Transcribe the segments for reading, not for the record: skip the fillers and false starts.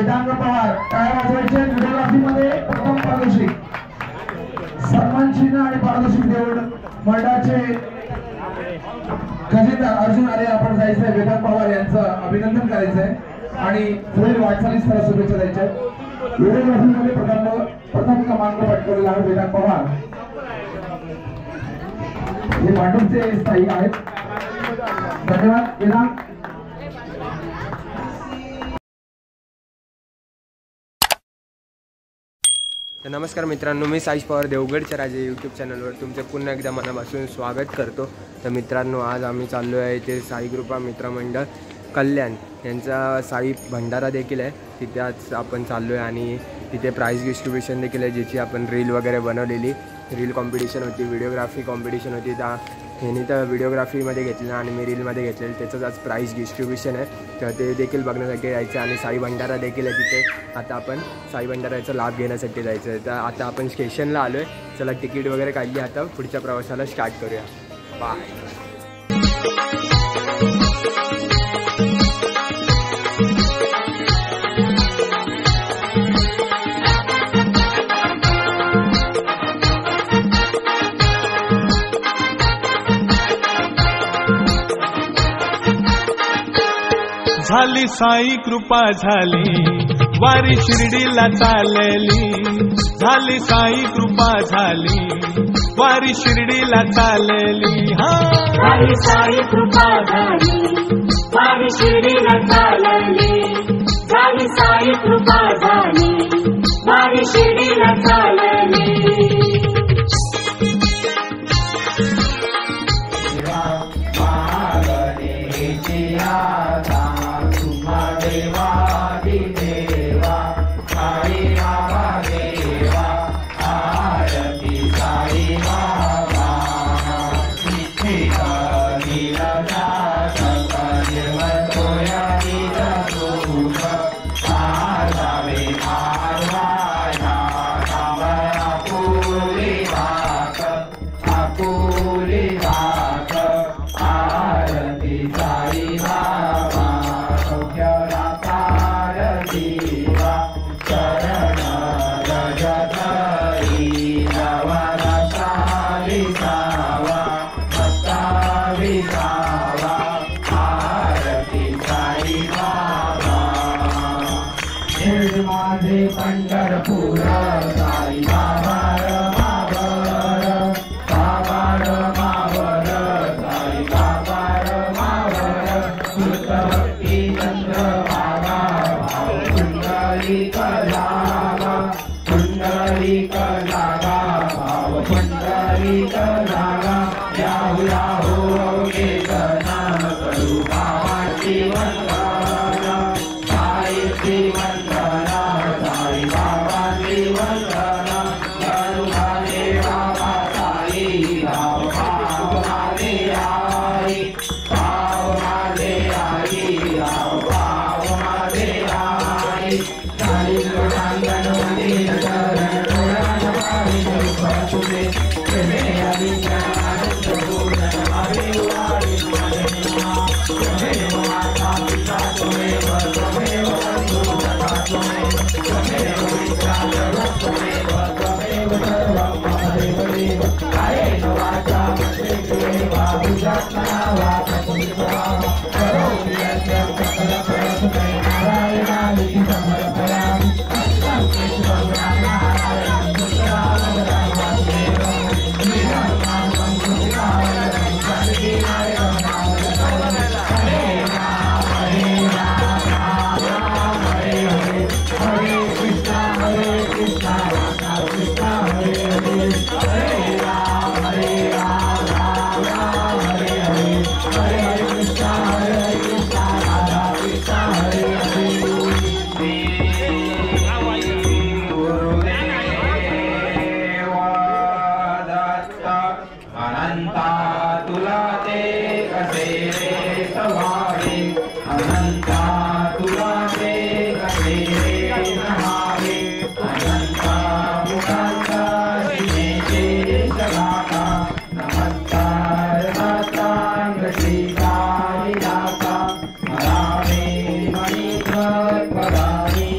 वेदांग पवार टाळ्या वाजवायचे। व्हिडिओग्राफी मध्ये प्रथम पारितोषिक सन्मान चिन्ह आणि पारितोषिक देऊन मंडळाचे खजिनदार अर्जुन आरे आपण जायचंय। वेदांग पवार यांचं अभिनंदन करायचंय आणि पुढील वाटचालीस त्याला शुभेच्छा द्यायच्या। व्हिडिओग्राफी मध्ये प्रथम क्रमांक पटकावलेला आहे वेदांग पवार। हे भांडूपचे स्थायिक आहेत। धन्यवाद वेदांग। नमस्कार मित्रांनो, मी साईश पवार देवगडच्या राजे यूट्यूब चॅनलवर तुमचे पुन्हा एकदा मनापासून स्वागत करतो। तर मित्रांनो, आज आम्ही चाललो आहे ते साई कृपा मित्रमंडळ कल्याण यांचा साई भंडारा देखील आहे। तिथे आज आपण चाललो आहे आणि तिथे प्राइज डिस्ट्रीब्युशन देखील आहे, ज्याची आपण रील वगैरे बनवलेली। रील कॉम्पिटिशन होती, व्हिडिओग्राफी कॉम्पिटिशन होती। ह्यांनी तर व्हिडिओग्राफीमध्ये घेतलेलं आणि मी रीलमध्ये घेतलेलं, त्याचंच आज प्राइज डिस्ट्रीब्युशन आहे। तर ते देखील बघण्यासाठी जायचं आणि साई भंडारा देखील आहे तिथे। आता आपण साई भंडाराचा लाभ घेण्यासाठी जायचं आहे। तर आता आपण स्टेशनला आलो आहे। चला तिकीट वगैरे काढली, आता पुढच्या प्रवासाला स्टार्ट करूया। बाय। झाली साई कृपा झाली, वारी शिर्डीला चालली। झाली साई कृपा झाली, वारी शिर्डीला चालली। झाली साई कृपा झाली, वारी शिर्डीला चालली। झाली साई कृपा झाली, वारी शिर्डीला चालली। माझे पंढरपूर साई बाबा मावर, बाबा मावर, साई बाबा मावर। भक्ती चंद्र बाबा कुंडली कलावा, कुंडली कलावा, कुंडली कलावा। याहू याहू अवघे नाम करू बाबाची वंदना, साईची वंदना, साई बाबाची वंदना। करू माझे बाबा साई, भाव भाव माझे आई, भाव माझे आई, भाव भाव माझे आई। साई लोटांगण मंदिर चरण डोळ्यान पावी तुझे प्रेमे अभिज्ञान पूर्ण अभिवारी त्वमेव माता पिता त्वमेव, त्वमेव बंधु सखा त्वमेव, त्वमेव मित्र त्वमेव, त्वमेव सर्वं मम देवदेव। कायेन वाचा मनसेन्द्रियैर्वा बुद्ध्यात्मना वा प्रकृतिस्वभाव करोमि यद्यत् सकलप्रयत्नै नारायणाय समर्पयामि। अस्तं केशवं नारायणं सुतरामवरं वासुदेवं, श्रीरामनामं कृतिकावरं सर्वेनायकं नामवरं। हरे राम हरे राम, राम राम हरे हरे, हरे कृष्णा कृष्णा हरे हरे। हरे राम राम राम हरे हरे, हरे कृष्णा राधा कृष्णा हरे हरे। गुरुदेव दत्त अनंता तुला ते कसे रे सवारे, अनंता तुला ते कसे रे नहावे। अनंता मुखांचा सीमेचे जगाता, नमस्कार दातांग श्री साई दाता। मरावे मणिकर पदानी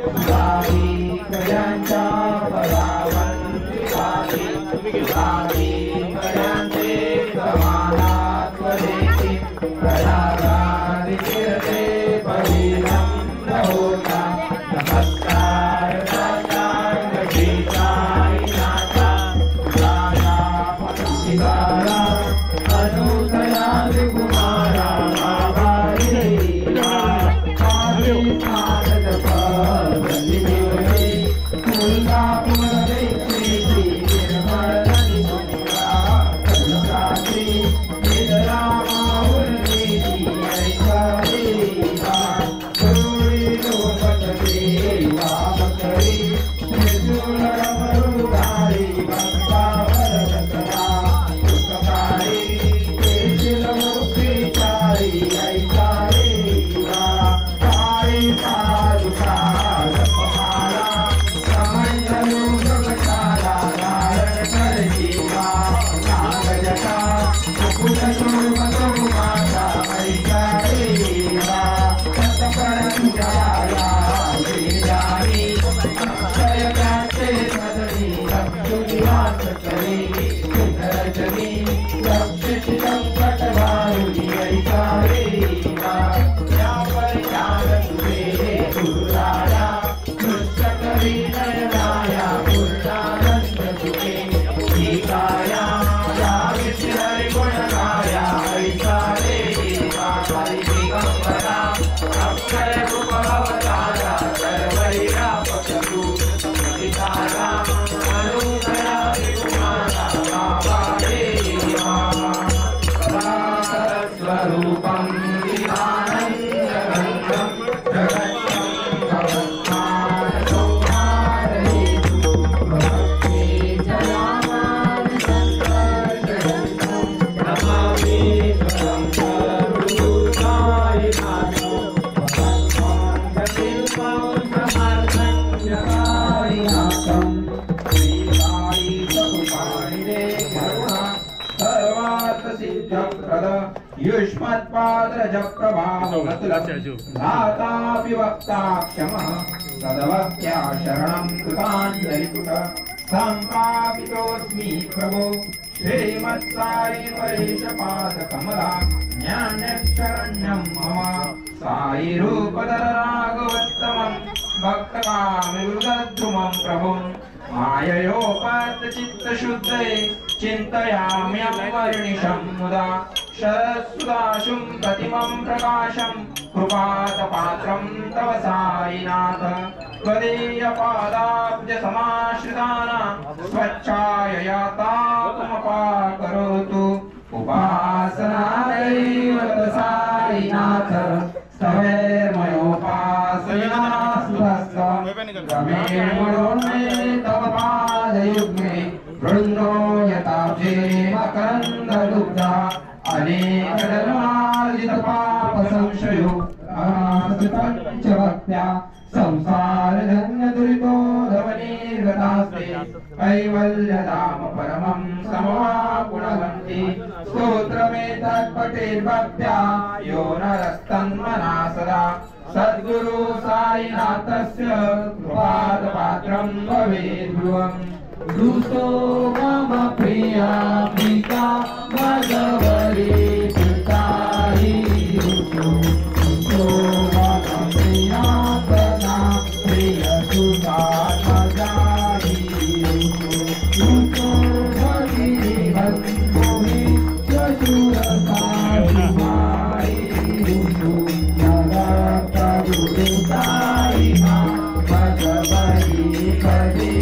तुझाही कयांच्या पदावंती वाही तुझाही कयांचे समानात्व देती प्रयागादि कीर्ते परिणम्य होता नमस्कार साई नाथा तुझाया पतितारा अनुदया कुमारा युष्मत्पादरजप्रभावतापिवक्ताक्षमः सदवक्त्या शरणं कृताञ्जलिपुट सम्प्रापितोऽस्मि प्रभो श्रीमत्साई परेशपादकमला ज्ञानशरण्यं मम साई रूपधर राघवोत्तमं भक्तकामिवृतद्रुमं प्रभुं माययोपात्तचित्तशुद्धये चिन्तयाम्यवर्णिशं मुदा शरत्सुदाशुं प्रतिमं प्रकाशं कृपातपात्रं तव साईनाथ त्वदीयपादाब्जसमाश्रितानां स्वच्छायया तापमपाकरोतु उपासनादैव साईनाथ स्तवैर्मयोपासना सुहस्तं क्रमेण मनोन्मे तव पादयुग्मे वृन्दो यताब्जे मकरन्ददुग्धा अनेकजन्मार्जितपापसंशयो पञ्चभक्त्या संसारजन्यदुरितोधवनिर्गतास्ते कैवल्यधाम परमं समवापुणवन्ति स्तोत्रमेतत्पठेद्भक्त्या यो नरस्तन्मना सदा सद्गुरु साईनाथस्य कृपादपात्रं भवेद्ध्रुवम् दुस्तो मम प्रिया पिता भगवती पिताहि दुस्तो मम प्रिया तना प्रिय सुता मजाहि दुस्तो भगिनी बन्धुहि चतुरसाधुमाहि दुस्तो जगत गुरुताहि मा भगवती पदी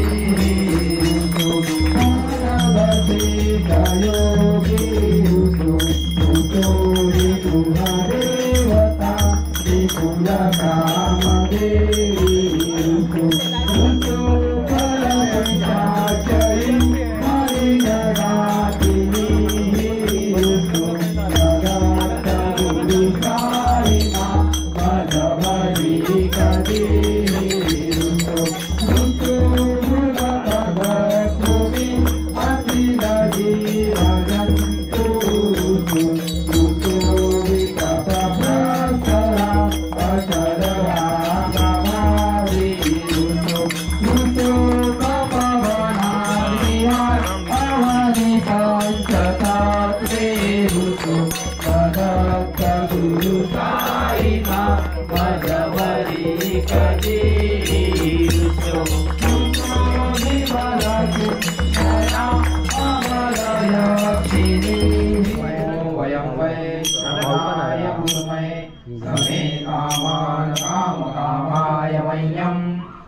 वयं वै श्रवणाय भूमहे समे कामान् कामकामाय मह्यं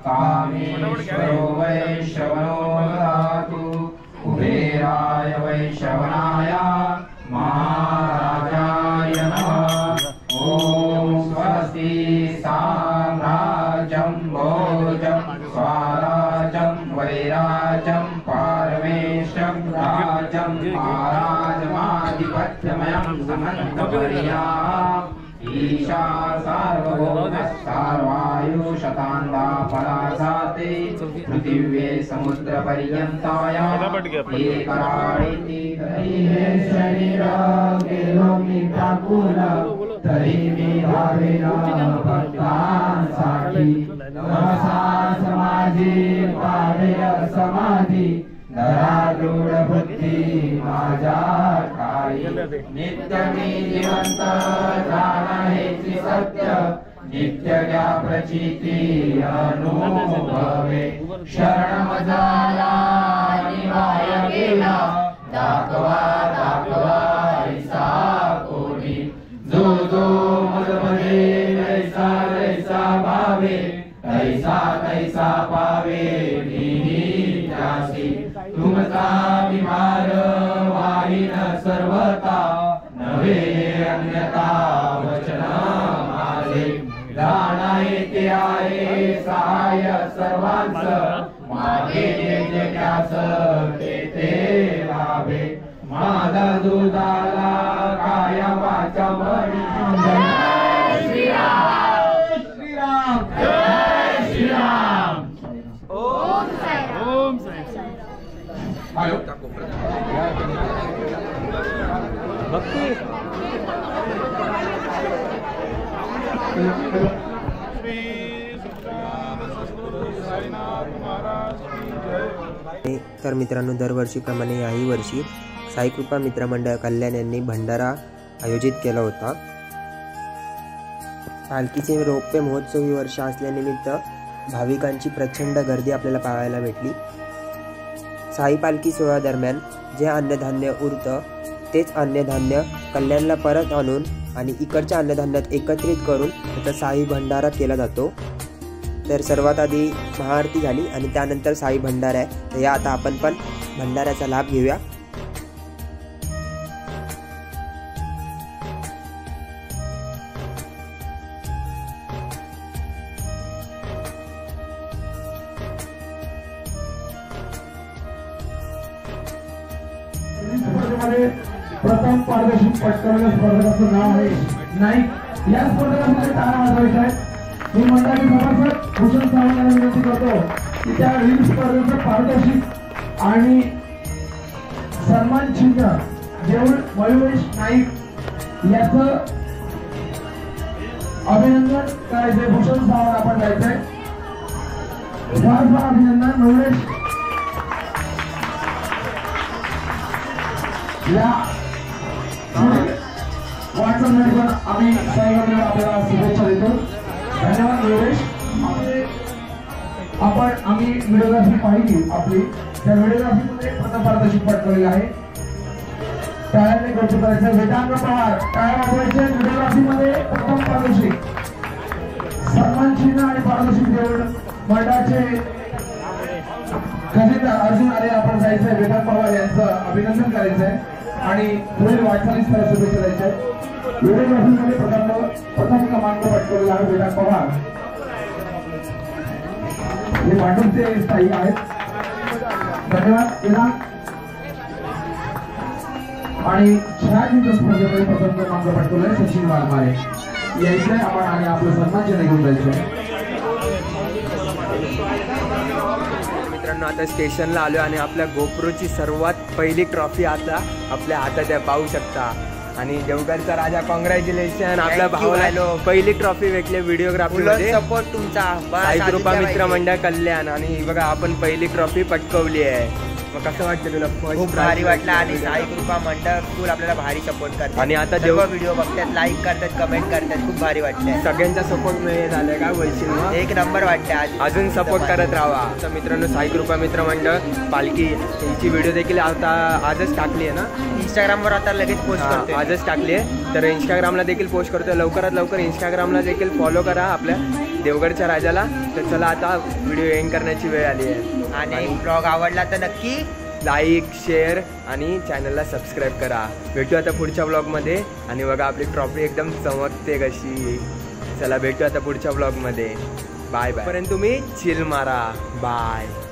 कामेश्वरो वै श्रवणो ददातु कुबेराय वै श्रवणाय महाराजाय नमः। ॐ स्वस्ति साम्राज्यं भोजं स्वराज्यं वैराज्यं पारमेशं राज्यं महाराजमाधिपत्यमयं समन्तपर्या ईशा सार्वभौमः सार्वायुशतान्दा परासाते पृथिव्ये समुद्रपर्यन्तायां एकराळीति तर्हि शरीरं गेलं निराकुल तरी मी भावेन भक्तांसाठी नमसा समाधी पावेय समाधी दरारूढ बुद्धी माझ्या काळी नित्य मी जिवंत जाण हेची सत्य नित्य ज्ञा प्रचिती अनुभवे शरण झाला निवाय गेला दाखवा दाखवा ऐसा कोणी जो जो मजमध्ये ऐसा ऐसा भावे ऐसा कैसा पावे निहीत्यासी तुमचा विमार वाहिन सर्वता नवे अन्यता वचन माझे जाणा येते आहे सहाय सर्वांचं मागे जे त्यास ते लाभे माझा दुधाला काय वाचा मणी श्रीराम श्रीराम जय श्रीराम ओम साईराम आयो तर मित्रांनो, दरवर्षीप्रमाणे याही वर्षी साईकृपा मित्रमंडळ कल्याण यांनी भंडारा आयोजित केला होता। पालखीचे रौप्य महोत्सवी वर्ष असल्यानिमित्त भाविकांची प्रचंड गर्दी आपल्याला पाहायला भेटली। साई पालखी सोहळ्या दरम्यान जे अन्नधान्य उरतं तेच अन्नधान्य कल्याणला परत आणून आणि इकडच्या अन्नधान्यात एकत्रित करून त्याचा साई भंडारा केला जातो। तर सर्वात आधी महाआरती झाली आणि त्यानंतर साई भंडारा आहे। तर या आता आपण पण भंडाऱ्याचा लाभ घेऊया। प्रथम पारदर्शक पटकवलेल्या स्पर्धकाचं नाव आहे नाईक। या स्पर्धकामध्ये टाळ्या वाजवायच्या आहेत। मी मंडळाचे सभासद भूषण सावंत यांना विनंती करतो की त्या विविध स्पर्धेचं पारदर्शक आणि सन्मान चिन्ह जेवण मयुरेश नाईक याचं अभिनंदन करायचंय। भूषण सावंत आपण जायचंय। फार फार अभिनंदन मयुरेश। या वाटचालीसाठी पण आम्ही सर्वांना आपल्याला शुभेच्छा देतो। धन्यवाद मयुरेश। आम्ही व्हिडिओग्राफी पाहिली आपली, त्या व्हिडिओग्राफीमध्ये प्रथम पारदर्शक पटकवलेलं आहे। टाळ्याने कौतुक करायचं। वेदांग पवार टाळ्या वाजवायचे। व्हिडिओग्राफीमध्ये प्रथम पारदर्शक सन्मान चिन्ह आणि पारदर्शक देऊन मंडळाचे खजिनदार अर्जुन आले आपण जायचंय। वेदांग पवार यांचं अभिनंदन करायचंय आणि पुढील वाटचालीस त्याला शुभेच्छा द्यायच्या। व्हिडिओग्राफीमध्ये प्रथम क्रमांक पटकवलेला आहे वेदांग पवार। हे भांडूपचे स्थायी आहेत। धन्यवाद वेदांग। आणि छायाचित्र स्पर्धेमध्ये प्रथम क्रमांक पटकवलाय सचिन वाघमारे। यायचंय आपण आणि आपलं सन्मान चिन्ह घेऊन जायचं। मित्रांनो, आता स्टेशनला आलो आणि आपल्या गोप्रोची सर्वात पहिली ट्रॉफी आता आपल्या हातात आहे, पाहू शकता। आणि देवगडचा राजा, कॉंग्रॅच्युलेशन। आपल्या भावाला पहिली ट्रॉफी भेटली व्हिडिओग्राफी मध्ये। सपोर्ट तुमचा साईकृपा मित्रमंडळ कल्याण। आणि बघा आपण पहिली ट्रॉफी पटकवली आहे। मग कसं वाटतं तुला? खूप भारी वाटलं आणि साई कृपा मंडळ स्कूल आपल्याला भारी सपोर्ट करतात आणि आता सर्व व्हिडिओ बघतात, लाईक करतात, कमेंट करतात, खूप भारी वाटतंय. सगळ्यांचा सपोर्ट झालाय का बोलशील मग? एक नंबर वाटतंय. आज अजून सपोर्ट करत राहा. तर मित्रांनो साई कृपा मित्र मंडळ पालखी हिची व्हिडिओ देखील आता आजच टाकली आहे ना इंस्टाग्रामवर, आता लगेच पोस्ट करतो. आजच टाकली आहे. तर इंस्टाग्रामला देखील पोस्ट करतोय. लवकरात लवकर इंस्टाग्रामला देखील फॉलो करा आपल्या देवगडच्या राजाला. तर चला आता व्हिडिओ एंड करण्याची वेळ आली आहे. आणि ब्लॉग आवडला तर नक्की लाईक, शेअर आणि चॅनलला सबस्क्राईब करा. भेटू आता पुढच्या ब्लॉगमध्ये. आणि बघा आपली ट्रॉफी एकदम चमकते कशी. चला भेटू आता पुढच्या ब्लॉगमध्ये. Bye bye. पर्यंत तुम्ही चिल मारा. बाय.